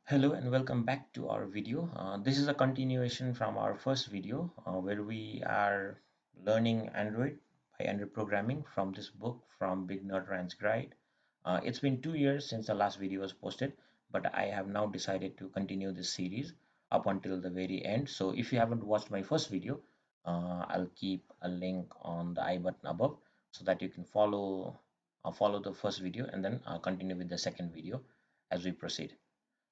Hello and welcome back to our video. This is a continuation from our first video where we are learning Android by Android programming from this book from Beginner Rand's Guide. It's been 2 years since the last video was posted, but I have now decided to continue this series up until the very end. So if you haven't watched my first video, I'll keep a link on the I button above so that you can follow the first video and then continue with the second video as we proceed.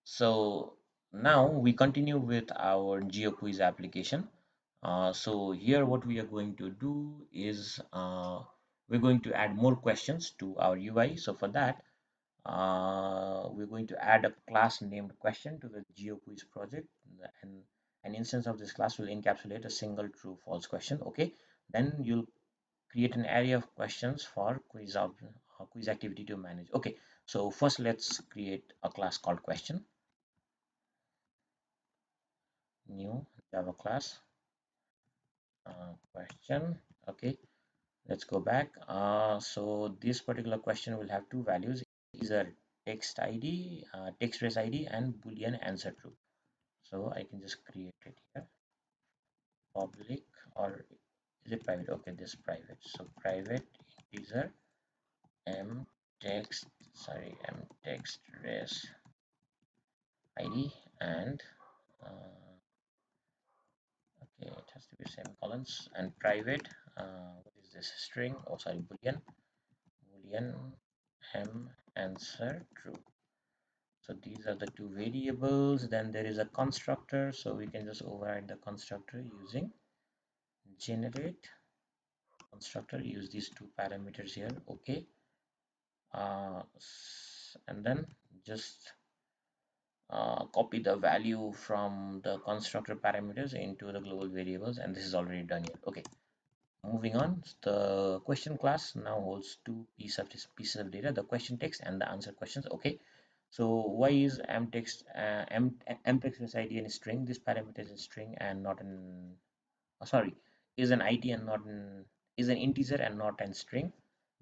So now we continue with our GeoQuiz application. So here what we are going to do is we're going to add more questions to our UI. So for that, we're going to add a class named question to the GeoQuiz project, and an instance of this class will encapsulate a single true false question. Okay, then you'll create an array of questions for quiz activity to manage. Okay, so first let's create a class called question, new Java class, question. Okay, let's go back. So this particular question will have two values, either text ID, text trace ID, and boolean answer true. So I can just create it here, public, or is it private? Okay, this private. So private integer m text, m text trace ID, and okay, it has to be semicolons, and private, what is this, string, oh sorry, boolean m answer true. So these are the two variables. Then there is a constructor, so we can just override the constructor using generate constructor, use these two parameters here. Okay, and then just copy the value from the constructor parameters into the global variables, and this is already done here. Okay, moving on, the question class now holds two pieces of data, the question text and the answer questions. Okay, so why is mtext id in string? This parameter is a string and not an sorry, is an it and not an is an integer and not an string,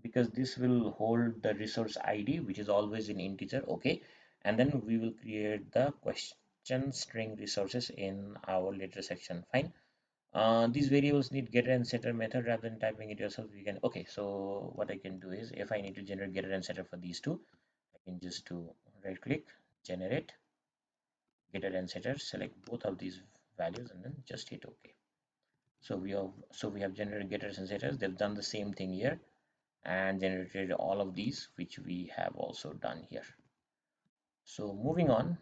because this will hold the resource id, which is always in integer. Okay, and then we will create the question string resources in our later section. Fine. These variables need getter and setter method. Rather than typing it yourself, we can, okay, so what I can do is, if I need to generate getter and setter for these two, I can just do right click, generate getter and setter, select both of these values, and then just hit OK. So we have generated getters and setters. They've done the same thing here and generated all of these, which we have also done here. So moving on,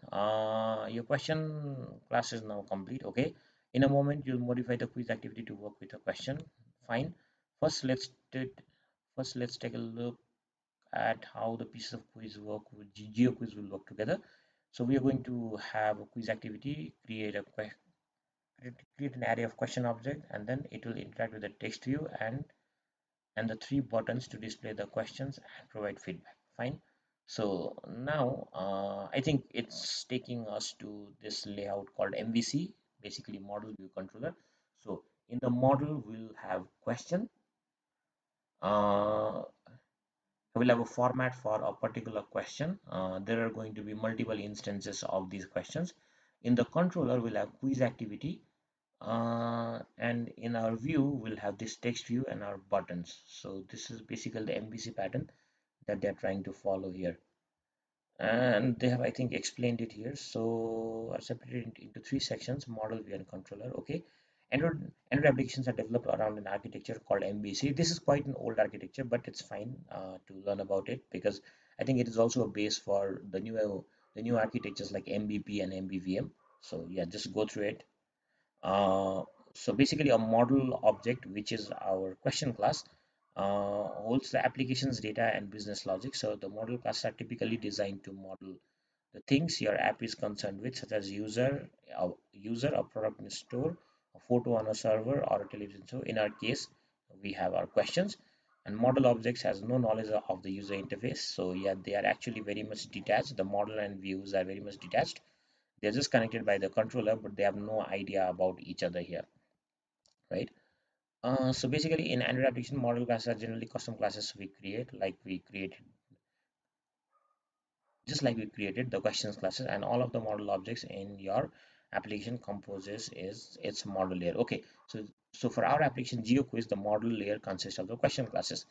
your question class is now complete. Okay, in a moment you'll modify the quiz activity to work with a question. Fine. First, let's take a look at how the pieces of quiz work with GeoQuiz will work together. So we are going to have a quiz activity, create an array of question object, and then it will interact with the text view and the three buttons to display the questions and provide feedback. Fine. So now I think it's taking us to this layout called MVC, basically model view controller. So in the model we'll have question. We'll have a format for a particular question. There are going to be multiple instances of these questions. In the controller we'll have quiz activity, and in our view we'll have this text view and our buttons. So this is basically the MVC pattern that they're trying to follow here, and they have, I think, explained it here. So I separated it into three sections: model, view, and controller. Okay, Android applications are developed around an architecture called MVC. This is quite an old architecture, but it's fine to learn about it, because I think it is also a base for the new architectures like MBP and MBVM. So yeah, just go through it. uh, so basically a model object, which is our question class, holds the application's data and business logic. So the model classes are typically designed to model the things your app is concerned with, such as a product in a store, a photo on a server, or a television. So in our case, we have our questions, and model objects has no knowledge of the user interface. So yeah, they are actually very much detached. The model and views are very much detached. They're just connected by the controller, but they have no idea about each other here, right? So basically in Android application, model classes are generally custom classes we create, like we created just like we created the questions classes, and all of the model objects in your application composes is its model layer. Okay, so for our application GeoQuiz, the model layer consists of the question classes.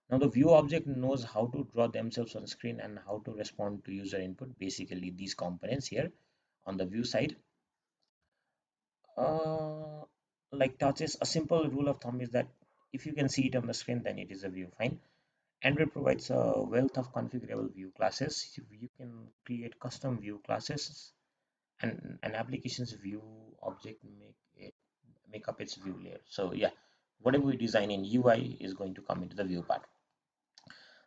Now the view object knows how to draw themselves on screen and how to respond to user input. Basically these components here on the view side. uh, like touches, a simple rule of thumb is that if you can see it on the screen, then it is a view. Fine. Android provides a wealth of configurable view classes. You can create custom view classes, and an application's view object make up its view layer. So yeah, whatever we design in UI is going to come into the view part.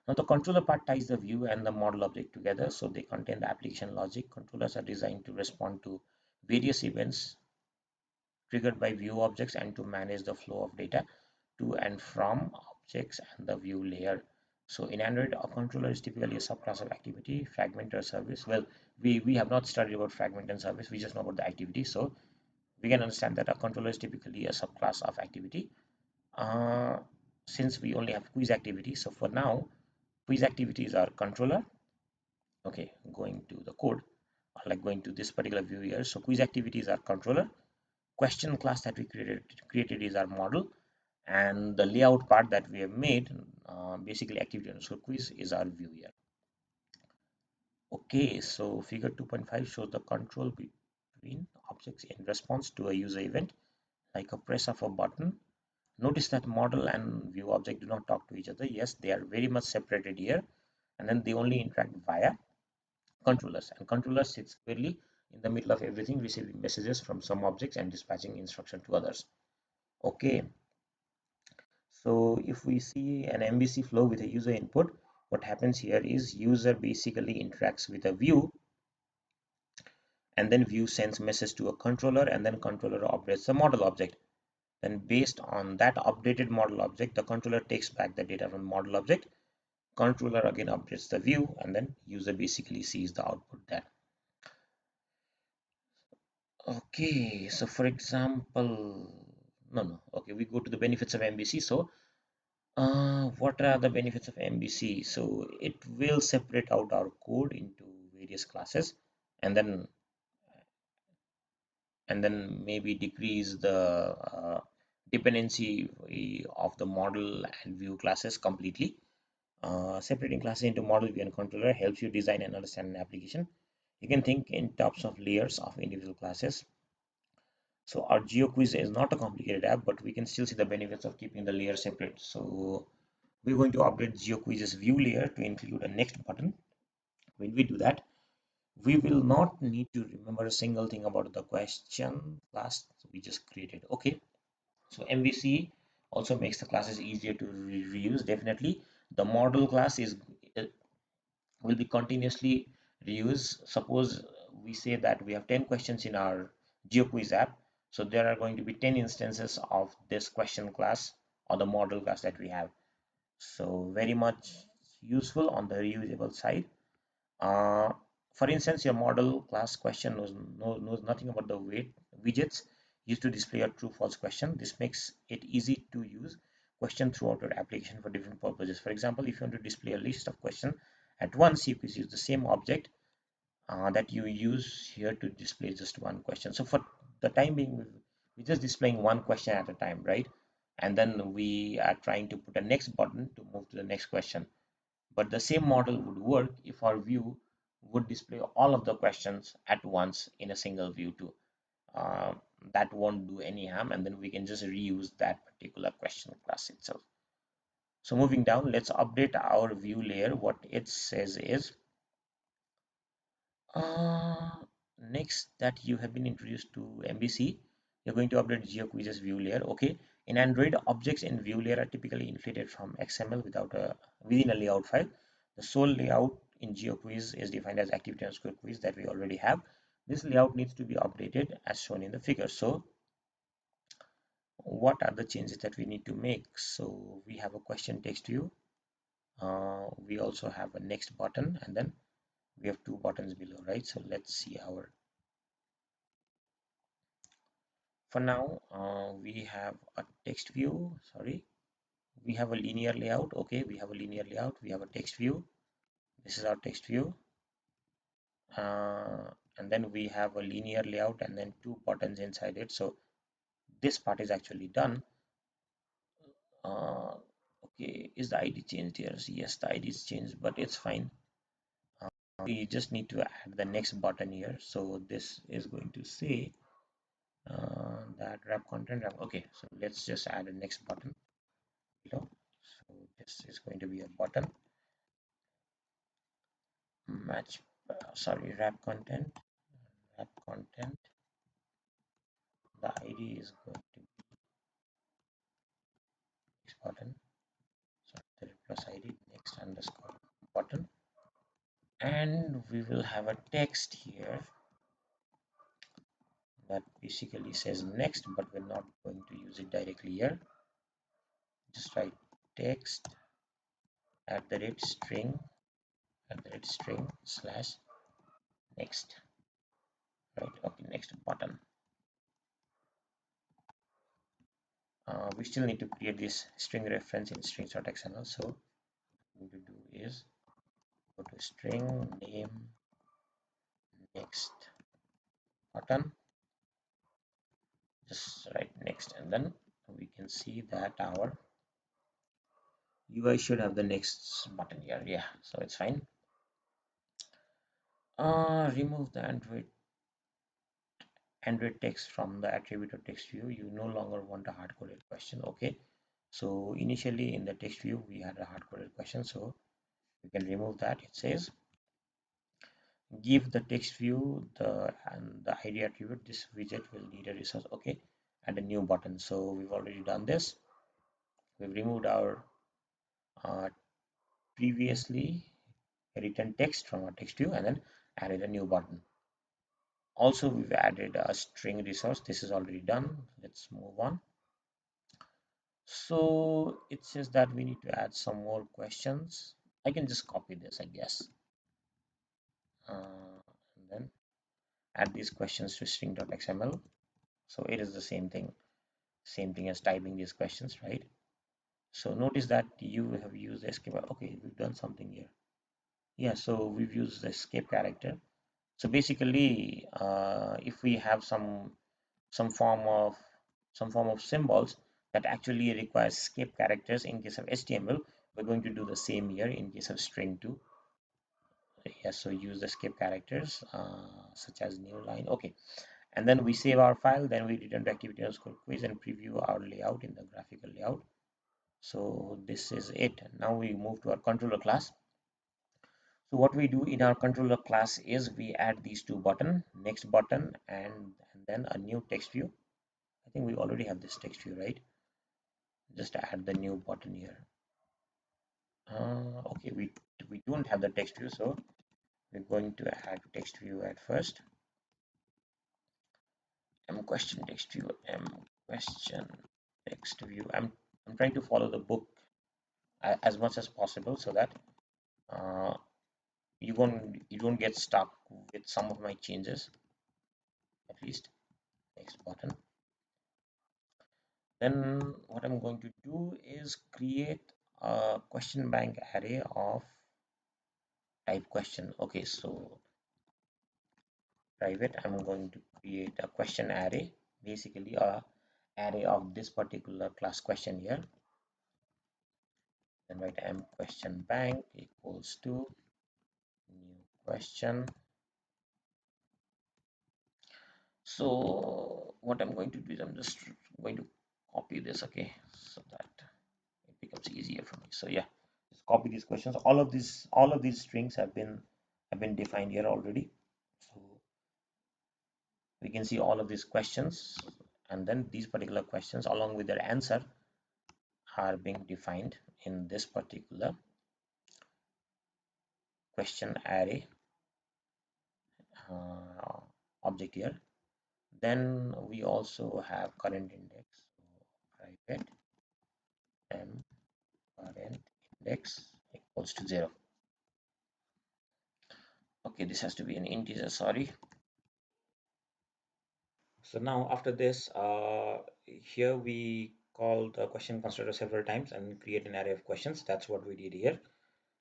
Now the controller part ties the view and the model object together, so they contain the application logic. Controllers are designed to respond to various events triggered by view objects and to manage the flow of data to and from objects and the view layer. So in Android, a controller is typically a subclass of activity, fragment or service. Well, we have not studied about fragment and service, we just know about the activity. So we can understand that a controller is typically a subclass of activity. Uh, since we only have quiz activity, so for now, quiz activities are controller. Okay, going to the code, like going to this particular view here. So quiz activities are controller. Question class that we created is our model, and the layout part that we have made, basically activity underscore quiz, is our view here. Okay, so figure 2.5 shows the control between objects in response to a user event, like a press of a button. Notice that model and view object do not talk to each other. Yes, they are very much separated here, and then they only interact via controllers, and controller sits squarely in the middle of everything, receiving messages from some objects and dispatching instruction to others. Okay, so if we see an MVC flow with a user input, what happens here is user basically interacts with a view, and then view sends message to a controller, and then controller updates the model object. Then based on that updated model object, the controller takes back the data from model object. Controller again updates the view, and then user basically sees the output there. Okay, so for example, no, okay, we go to the benefits of MVC. So what are the benefits of MVC? So it will separate out our code into various classes, and then maybe decrease the dependency of the model and view classes completely. Separating classes into model, view, and controller helps you design and understand an application. You can think in terms of layers of individual classes. So our GeoQuiz is not a complicated app, but we can still see the benefits of keeping the layers separate. So we're going to update GeoQuiz's view layer to include a next button. When we do that, we will not need to remember a single thing about the question class we just created. Okay, so MVC also makes the classes easier to reuse. Definitely, the model class is will be continuously reused. Suppose we say that we have 10 questions in our GeoQuiz app, so there are going to be 10 instances of this question class or the model class that we have. So very much useful on the reusable side. uh, for instance, your model class question knows nothing about the weight widgets used to display a true false question. This makes it easy to use question throughout your application for different purposes. For example, if you want to display a list of questions at once, you could use the same object that you use here to display just one question. So for the time being, we're just displaying one question at a time, right? And then we are trying to put a next button to move to the next question. But the same model would work if our view would display all of the questions at once in a single view too. Uh, that won't do any harm, and then we can just reuse that particular question class itself. So moving down, let's update our view layer. What it says is, uh, next that you have been introduced to MVC, you're going to update GeoQuiz's view layer. Okay, in Android, objects in view layer are typically inflated from XML within a layout file. The sole layout in GeoQuiz is defined as activity underscore quiz that we already have. This layout needs to be updated as shown in the figure. So what are the changes that we need to make? So we have a question text view. We also have a next button, and then we have two buttons below, right? So let's see our, for now, we have a text view. Sorry, we have a linear layout. Okay, we have a linear layout. We have a text view. This is our text view. and then we have a linear layout and then two buttons inside it. So this part is actually done. uh, okay, is the id changed here? Yes, the id is changed, but it's fine. We just need to add the next button here. So this is going to say that wrap content wrap. Okay, so let's just add a next button below. So this is going to be a button match, sorry, wrap content. The id is going to be next button. So the plus id next underscore button, and we will have a text here that basically says next, but we're not going to use it directly here. Just write text at the rate string slash next, right? Okay, next button. We still need to create this string reference in strings.xml. So what I'm going to do is go to string name next button, just write next, and then we can see that our UI should have the next button here. Yeah, so it's fine. Remove the Android text from the attribute of text view. You no longer want a hard-coded question. Okay, so initially in the text view we had a hard-coded question, so we can remove that. It says give the text view the id attribute. This widget will need a resource. Okay, add a new button. So we've already done this. We've removed our uh, previously written text from our text view and then added a new button. Also, we've added a string resource. This is already done. Let's move on. So it says that we need to add some more questions. I can just copy this, I guess, and then add these questions to string.xml. So it is the same thing as typing these questions, right? So notice that you have used escape. Okay, we've done something here. Yeah, so we've used the escape character. So basically, if we have some form of symbols that actually requires escape characters in case of HTML, we're going to do the same here in case of string too. Yes, so use the escape characters such as new line. Okay, and then we save our file. Then we return to activity underscore quiz and preview our layout in the graphical layout. So this is it. Now we move to our controller class. So what we do in our controller class is we add these two buttons, next button and then a new text view. I think we already have this text view, right? Just add the new button here. Okay, we don't have the text view, so we're going to add text view at first. M question text view, M question text view. I'm trying to follow the book as much as possible so that uh, you don't get stuck with some of my changes. At least next button. Then what I'm going to do is create a question bank array of type question. Okay, so private, I'm going to create a question array, basically a array of this particular class question here. Then write m question bank equals to new question. So what I'm going to do is I'm just going to copy this, okay, so that it becomes easier for me. So yeah, just copy these questions. All of these strings have been defined here already. So we can see all of these questions, and then these particular questions along with their answer are being defined in this particular question array object here. Then we also have current index. So private m current index equals to 0. Okay, this has to be an integer, sorry. So now after this, here we call the question constructor several times and create an array of questions. That's what we did here.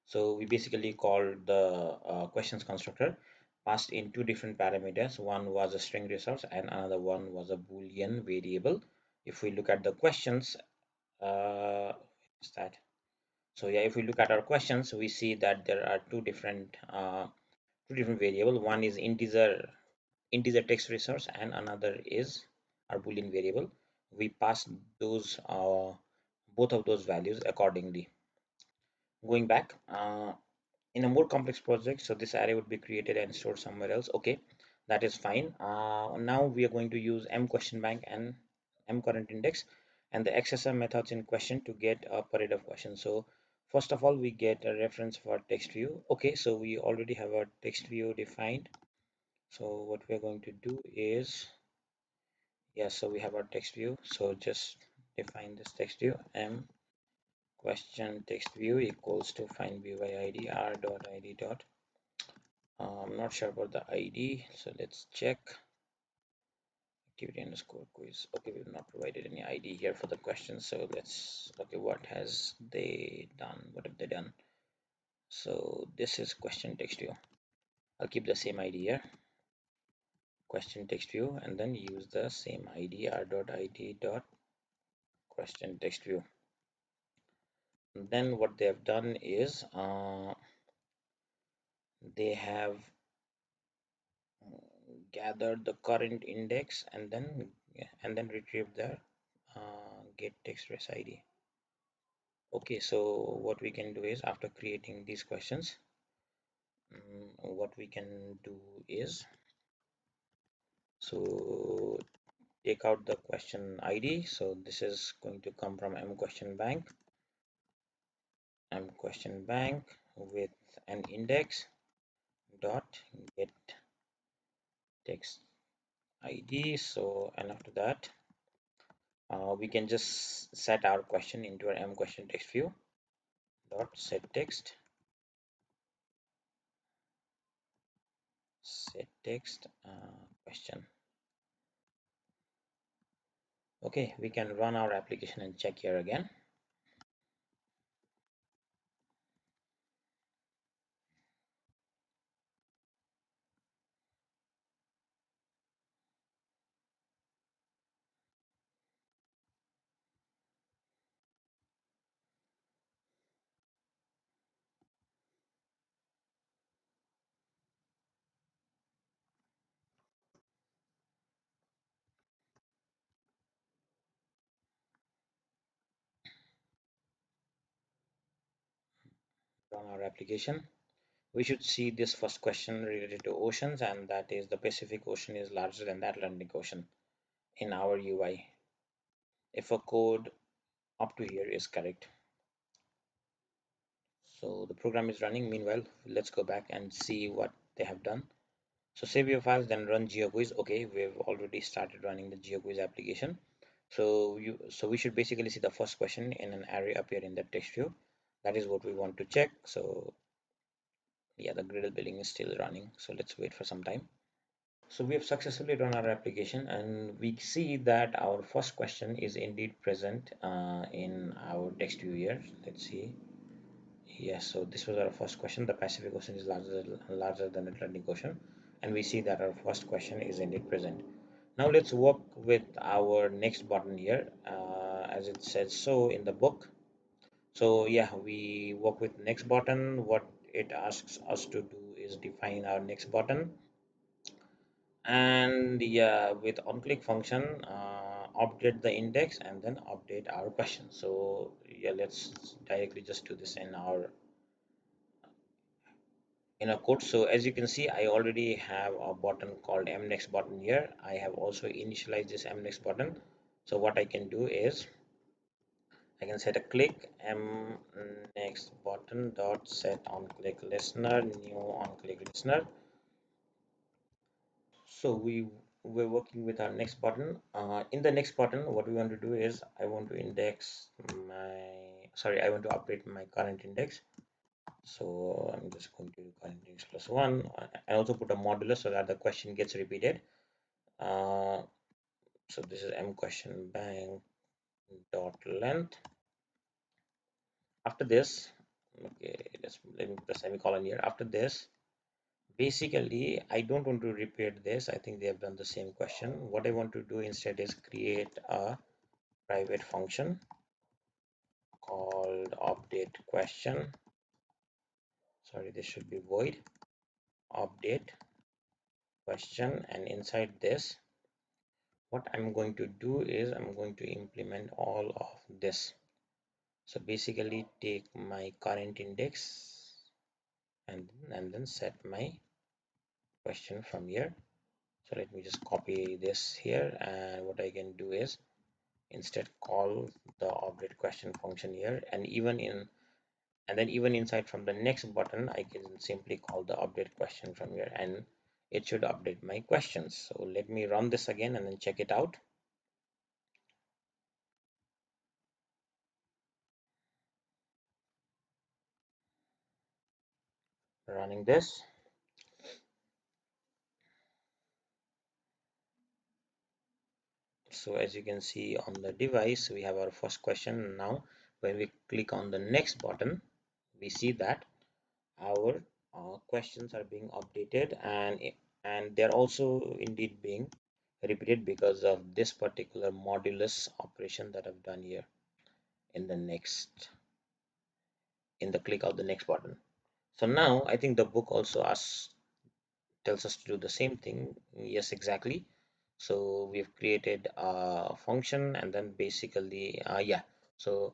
So we basically called the questions constructor. passed in two different parameters. One was a string resource and another one was a Boolean variable. If we look at the questions, is that so yeah, if we look at our questions, we see that there are two different variable. One is integer text resource and another is our Boolean variable. We pass those both of those values accordingly. Going back, in a more complex project, so this array would be created and stored somewhere else. Okay, that is fine. Now we are going to use m question bank and m current index and the XSR methods in question to get a parade of questions. So first of all, we get a reference for text view. Okay, so we already have a text view defined. So what we are going to do is, yeah, so we have our text view. So just define this text view m question text view equals to find by id r dot id dot. I'm not sure about the ID, so let's check activity underscore quiz. Okay, we've not provided any ID here for the question, so let's okay, what has they done? What have they done? So this is question text view. I'll keep the same ID here, question text view, and then use the same ID r dot id dot question text view. And then what they have done is they have gathered the current index and then retrieve the get text res id. Okay, so what we can do is after creating these questions, what we can do is, so take out the question id. So this is going to come from m question bank with an index dot get text id. So and after that we can just set our question into our m question text view dot set text question. Okay, we can run our application and check here again. Run our application. We should see this first question related to oceans, and that is the Pacific Ocean is larger than the Atlantic Ocean in our UI. If a code up to here is correct. So the program is running. Meanwhile, let's go back and see what they have done. So save your files, then run GeoQuiz. Okay, we've already started running the GeoQuiz application. So we should basically see the first question in an array appear in the text view. That is what we want to check. So yeah, the Gradle billing is still running. So let's wait for some time. So we have successfully run our application and we see that our first question is indeed present in our text view here. Let's see. Yes, so this was our first question. The Pacific Ocean is larger than the Atlantic Ocean, and we see that our first question is indeed present. Now let's work with our next button here, as it says so in the book. So yeah, we work with next button. What it asks us to do is define our next button, and yeah, with onClick function, update the index and then update our question. So yeah, let's directly just do this in a code. So as you can see, I already have a button called mnext button here. I have also initialized this mnext button. So what I can do is I can set a click mnext button dot set on click listener new on click listener. So we're working with our next button. In the next button, what we want to do is I want to index I want to update my current index. So I'm just going to do current index plus one. I also put a modulo so that the question gets repeated. So this is m question bank dot length. After this, okay, let me put a semicolon here. After this, Basically, I don't want to repeat this. I think they have done the same question. What I want to do instead is create a private function called update question. Sorry, this should be void update question, and inside this, what I'm going to do is I'm going to implement all of this. So basically take my current index and then set my question from here. So let me just copy this here, and what I can do is instead call the update question function here, and then even inside from the next button I can simply call the update question from here, and it should update my questions. So let me run this again and then check it out. Running this. So as you can see on the device, we have our first question. Now when we click on the next button, we see that our questions are being updated, and they're also indeed being repeated because of this particular modulus operation that I've done here in the next in the click of the next button. So now I think the book also asks tells us to do the same thing. Yes, exactly. So we've created a function, and then basically yeah, so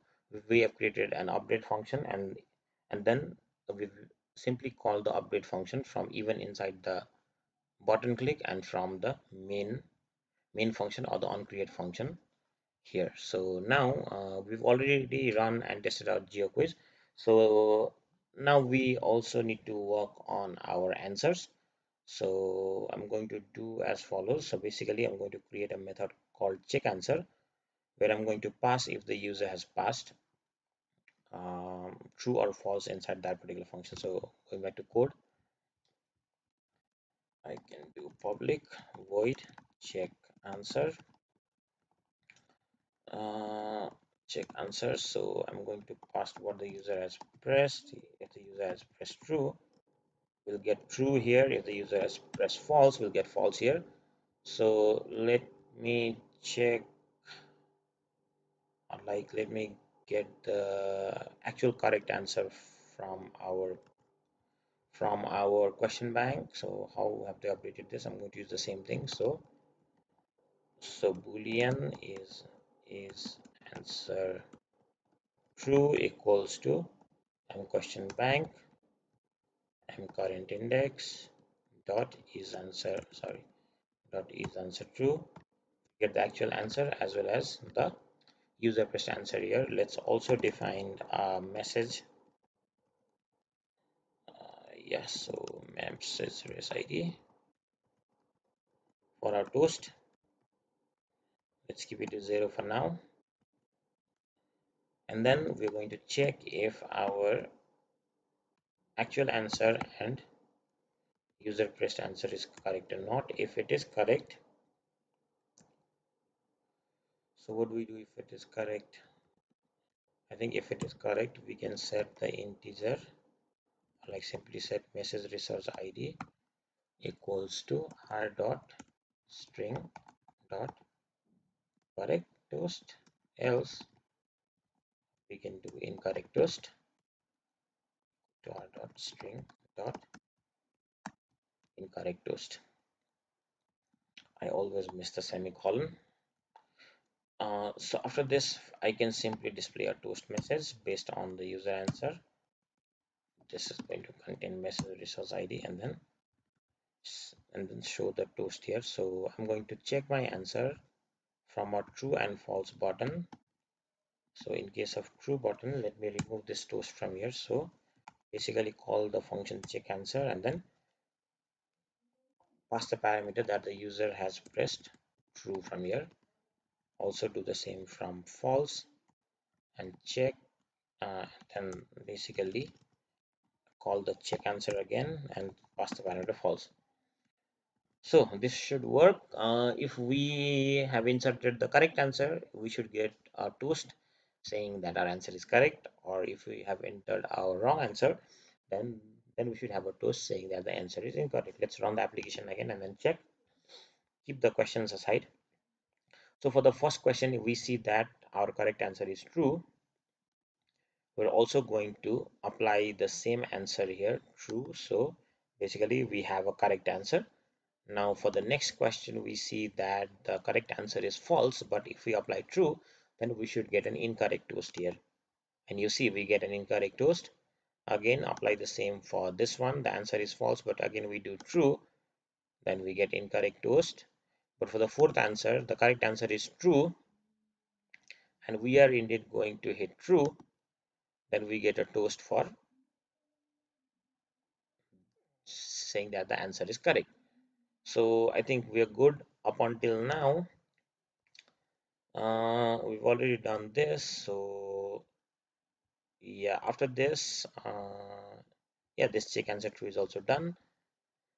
we have created an update function, and then we've simply called the update function from even inside the button click and from the main function or the onCreate function here. So now we've already run and tested out GeoQuiz. So now we also need to work on our answers. So I'm going to do as follows. So basically I'm going to create a method called check answer, where I'm going to pass if the user has passed true or false inside that particular function. So going back to code, I can do public void check answer, uh, check answer. So I'm going to pass what the user has pressed. If the user has pressed true, we'll get true here. If the user has pressed false, we'll get false here. So let me check, like let me get the actual correct answer from our question bank. So how have they updated this? I'm going to use the same thing. So boolean is answer true equals to m question bank m current index dot is answer, sorry, dot is answer true. Get the actual answer as well as the user pressed answer here. Let's also define a message. Yes, so message res id for our toast. Let's keep it to 0 for now, and then we're going to check if our actual answer and user pressed answer is correct or not. If it is correct, so what do we do if it is correct? I think if it is correct, we can set the integer, like simply set message resource id equals to r dot string dot correct toast, else we can do incorrect toast to r dot string dot incorrect toast. I always miss the semicolon. So after this, I can simply display a toast message based on the user answer. This is going to contain message resource id, and then show the toast here. So I'm going to check my answer from a true and false button. So in case of true button, let me remove this toast from here. So basically call the function check answer and then pass the parameter that the user has pressed true from here. Also do the same from false and check, then basically call the check answer again and pass the parameter false. So this should work. If we have inserted the correct answer, we should get a toast saying that our answer is correct, or if we have entered our wrong answer, then then we should have a toast saying that the answer is incorrect. Let's run the application again and then check. Keep the questions aside. So for the first question, we see that our correct answer is true. We're also going to apply the same answer here, true. So basically we have a correct answer. Now for the next question, we see that the correct answer is false, but if we apply true, then we should get an incorrect toast here. And you see we get an incorrect toast. Again, apply the same for this one. The answer is false, but again we do true, then we get incorrect toast. But for the fourth answer, the correct answer is true, and we are indeed going to hit true, then we get a toast for saying that the answer is correct. So I think we are good up until now. We've already done this, so yeah, after this, yeah, this check answer true is also done.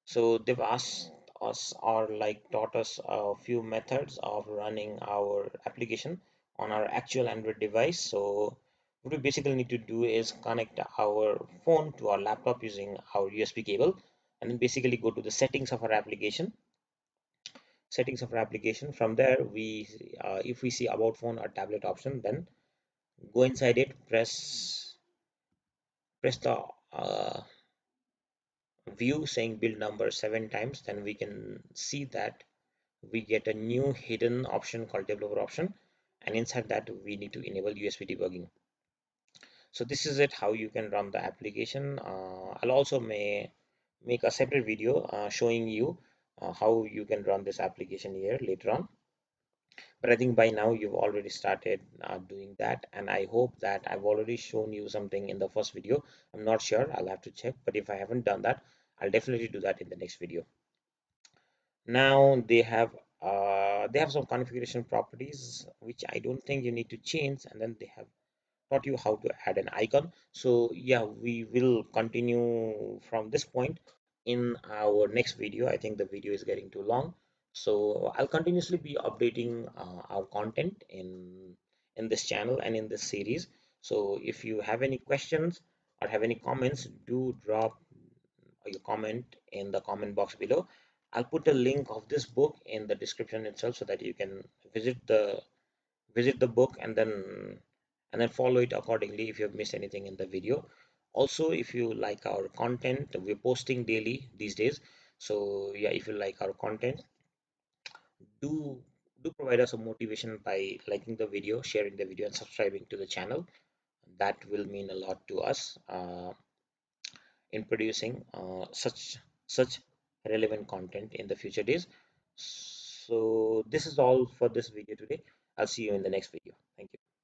So they've asked us or like taught us a few methods of running our application on our actual Android device. So what we basically need to do is connect our phone to our laptop using our USB cable, and then basically go to the settings of our application. From there, we if we see about phone or tablet option, then go inside it, press the view saying build number 7 times, then we can see that we get a new hidden option called developer option, and inside that we need to enable USB debugging. So this is it, how you can run the application. I'll also may make a separate video showing you how you can run this application here later on, but I think by now you've already started doing that, and I hope that I've already shown you something in the first video. I'm not sure, I'll have to check, but if I haven't done that, I'll definitely do that in the next video. Now they have some configuration properties which I don't think you need to change, and then they have taught you how to add an icon. So yeah, we will continue from this point in our next video. I think the video is getting too long, so I'll continuously be updating our content in this channel and in this series. So if you have any questions or have any comments, do drop your comment in the comment box below. I'll put a link of this book in the description itself so that you can visit the book and then follow it accordingly if you have missed anything in the video. Also, if you like our content, we're posting daily these days. So yeah, if you like our content, do provide us a motivation by liking the video, sharing the video, and subscribing to the channel. That will mean a lot to us in producing such relevant content in the future days. So this is all for this video today. I'll see you in the next video.